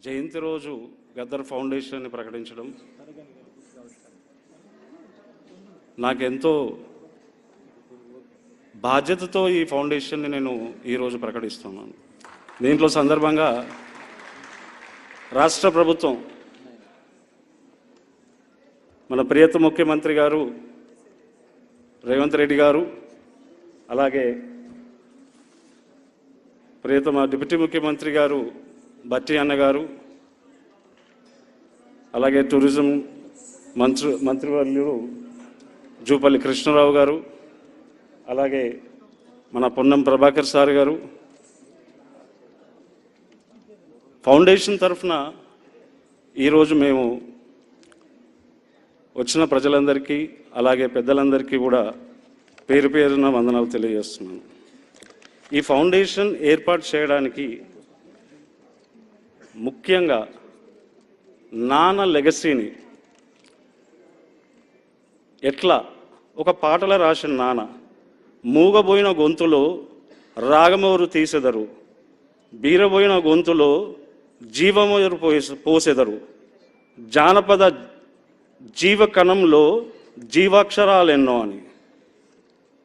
జయంతి రోజు గద్దర్ ఫౌండేషన్ని ప్రకటించడం నాకెంతో బాధ్యతతో ఈ ఫౌండేషన్ని నేను ఈరోజు ప్రకటిస్తున్నాను. దీంట్లో సందర్భంగా రాష్ట్ర ప్రభుత్వం, మన ప్రియత ముఖ్యమంత్రి గారు రేవంత్ రెడ్డి గారు, అలాగే ప్రియతమ డిప్యూటీ ముఖ్యమంత్రి గారు బట్టి అన్న గారు, అలాగే టూరిజం మంత్రివర్యులు జూపల్లి కృష్ణారావు గారు, అలాగే మన పొన్నం ప్రభాకర్ సార్ గారు, ఫౌండేషన్ తరఫున ఈరోజు మేము వచ్చిన ప్రజలందరికీ అలాగే పెద్దలందరికీ కూడా పేరు పేరున వందనాలు తెలియజేస్తున్నాను. ఈ ఫౌండేషన్ ఏర్పాటు చేయడానికి ముఖ్యంగా నాన్న లెగసీని ఎట్లా ఒక పాటలో రాసిన నాన్న, మూగబోయిన గొంతులో రాగమోరు తీసెదరు, బీరబోయిన గొంతులో జీవమోరు పోసెదరు, జానపద జీవకణంలో జీవాక్షరాలెన్నో అని.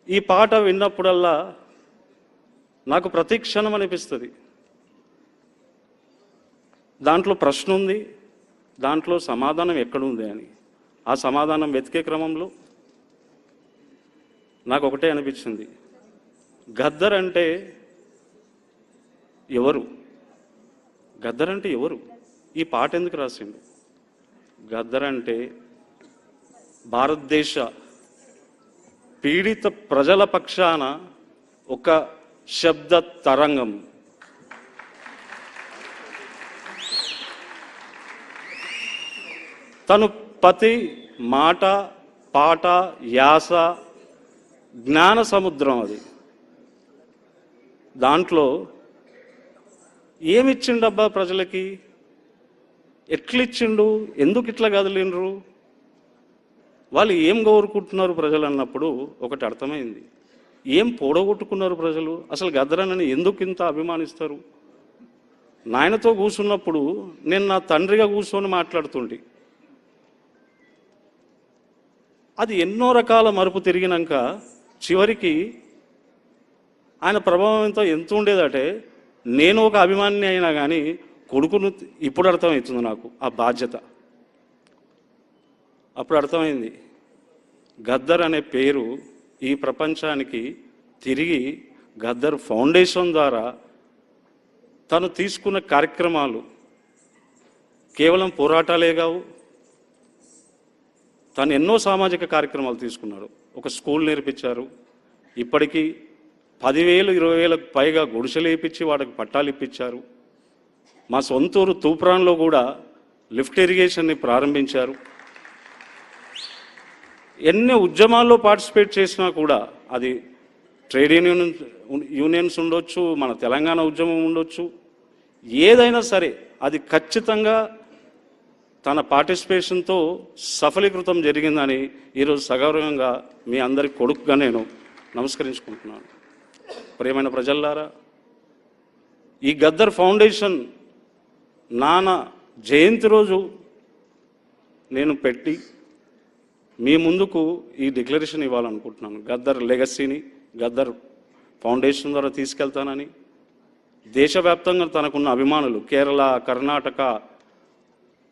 ఈ పాట విన్నప్పుడల్లా నాకు ప్రతి క్షణం అనిపిస్తుంది, దాంట్లో ప్రశ్న ఉంది, దాంట్లో సమాధానం ఎక్కడుంది అని. ఆ సమాధానం వెతికే క్రమంలో నాకు ఒకటే అనిపించింది, గద్దర్ అంటే ఎవరు? గద్దర్ అంటే ఎవరు? ఈ పాట ఎందుకు రాసిండు? గద్దర్ అంటే భారతదేశ పీడిత ప్రజల పక్షాన ఒక శబ్ద తరంగం. తను ప్రతి మాట, పాట, యాస జ్ఞాన సముద్రం. అది దాంట్లో ఏమిచ్చిండబ్బా ప్రజలకి? ఎట్లిచ్చిండు? ఎందుకు ఇట్లా కదిలిండ్రు? వాళ్ళు ఏం కోరుకుంటున్నారు ప్రజలు అన్నప్పుడు ఒకటి అర్థమైంది, ఏం పొడగొట్టుకున్నారు ప్రజలు? అసలు గద్దరన్నని ఎందుకు ఇంత అభిమానిస్తారు? నాయనతో కూర్చున్నప్పుడు నేను నా తండ్రిగా కూర్చొని మాట్లాడుతుంటే అది ఎన్నో రకాల మరుపు తిరిగినాక చివరికి ఆయన ప్రభావం ఎంత ఉండేదంటే, నేను ఒక అభిమాని అయినా కానీ కొడుకును ఇప్పుడు అర్థమవుతుంది నాకు ఆ బాధ్యత. అప్పుడు అర్థమైంది, గద్దర్ అనే పేరు ఈ ప్రపంచానికి తిరిగి గద్దర్ ఫౌండేషన్ ద్వారా తను తీసుకున్న కార్యక్రమాలు కేవలం పోరాటాలే కావు. తను ఎన్నో సామాజిక కార్యక్రమాలు తీసుకున్నాడు. ఒక స్కూల్ నేర్పించారు, ఇప్పటికీ 10,000 20,000కు పైగా గుడిసెలు వేయించి వాడికి పట్టాలు ఇప్పించారు. మా సొంతూరు తూప్రాన్లో కూడా లిఫ్ట్ ఇరిగేషన్ని ప్రారంభించారు. ఎన్ని ఉద్యమాల్లో పార్టిసిపేట్ చేసినా కూడా, అది ట్రేడ్ యూనియన్స్ ఉండొచ్చు, మన తెలంగాణ ఉద్యమం ఉండొచ్చు, ఏదైనా సరే అది ఖచ్చితంగా తన పార్టిసిపేషన్తో సఫలీకృతం జరిగిందని ఈరోజు సగౌరవంగా మీ అందరి కొడుకుగా నేను నమస్కరించుకుంటున్నాను. ప్రియమైన ప్రజల్లారా, ఈ గద్దర్ ఫౌండేషన్ నాన్న జయంతి రోజు నేను పెట్టి మీ ముందుకు ఈ డిక్లరేషన్ ఇవ్వాలనుకుంటున్నాను. గద్దర్ లెగసీని గద్దర్ ఫౌండేషన్ ద్వారా తీసుకెళ్తానని, దేశవ్యాప్తంగా తనకున్న అభిమానులు కేరళ, కర్ణాటక,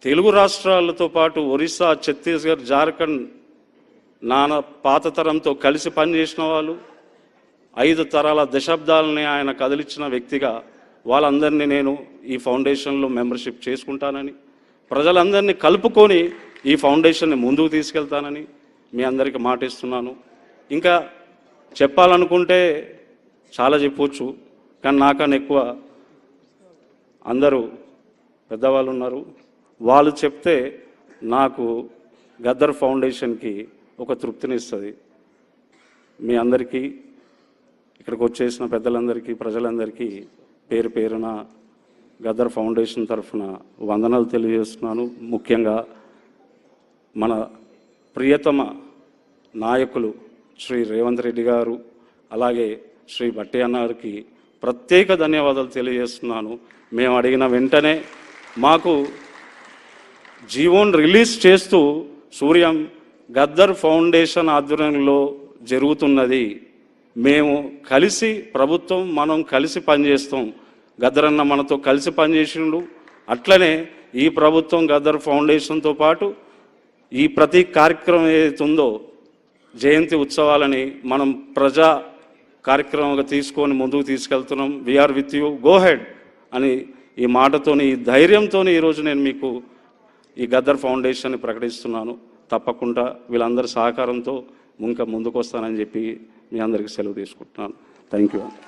తెలుగు రాష్ట్రాలతో పాటు ఒరిస్సా, ఛత్తీస్గఢ్, జార్ఖండ్, నాన్న పాత తరంతో కలిసి పనిచేసిన వాళ్ళు, 5 తరాల దశాబ్దాలని ఆయన కదిలించిన వ్యక్తిగా వాళ్ళందరినీ నేను ఈ ఫౌండేషన్లో మెంబర్షిప్ చేసుకుంటానని, ప్రజలందరినీ కలుపుకొని ఈ ఫౌండేషన్ని ముందుకు తీసుకెళ్తానని మీ అందరికీ మాటిస్తున్నాను. ఇంకా చెప్పాలనుకుంటే చాలా చెప్పవచ్చు, కానీ నాకన్నా ఎక్కువ అందరూ పెద్దవాళ్ళు ఉన్నారు. వాళ్ళు చెప్తే నాకు గద్దర్ ఫౌండేషన్కి ఒక తృప్తినిస్తుంది. మీ అందరికీ, ఇక్కడికి వచ్చేసిన పెద్దలందరికీ, ప్రజలందరికీ పేరు పేరున గద్దర్ ఫౌండేషన్ తరఫున వందనాలు తెలియజేస్తున్నాను. ముఖ్యంగా మన ప్రియతమ నాయకులు శ్రీ రేవంత్ రెడ్డి గారు, అలాగే శ్రీ బట్టి అన్న గారికి ప్రత్యేక ధన్యవాదాలు తెలియజేస్తున్నాను. మేము అడిగిన వెంటనే మాకు జీవోని రిలీజ్ చేస్తూ సూర్యం గద్దర్ ఫౌండేషన్ ఆధ్వర్యంలో జరుగుతున్నది. మేము కలిసి ప్రభుత్వం మనం కలిసి పనిచేస్తాం. గద్దరన్న మనతో కలిసి పనిచేసిండు. అట్లనే ఈ ప్రభుత్వం గద్దర్ ఫౌండేషన్తో పాటు ఈ ప్రతి కార్యక్రమం ఏదైతుందో జయంతి ఉత్సవాలని మనం ప్రజా కార్యక్రమంగా తీసుకొని ముందుకు తీసుకెళ్తున్నాం. We are with you, go head అని ఈ మాటతోని, ఈ ధైర్యంతో ఈరోజు నేను మీకు ఈ గద్దర్ ఫౌండేషన్ని ప్రకటిస్తున్నాను. తప్పకుండా వీళ్ళందరి సహకారంతో ఇంకా ముందుకు వస్తానని చెప్పి మీ అందరికీ సెలవు తీసుకుంటున్నాను. Thank you.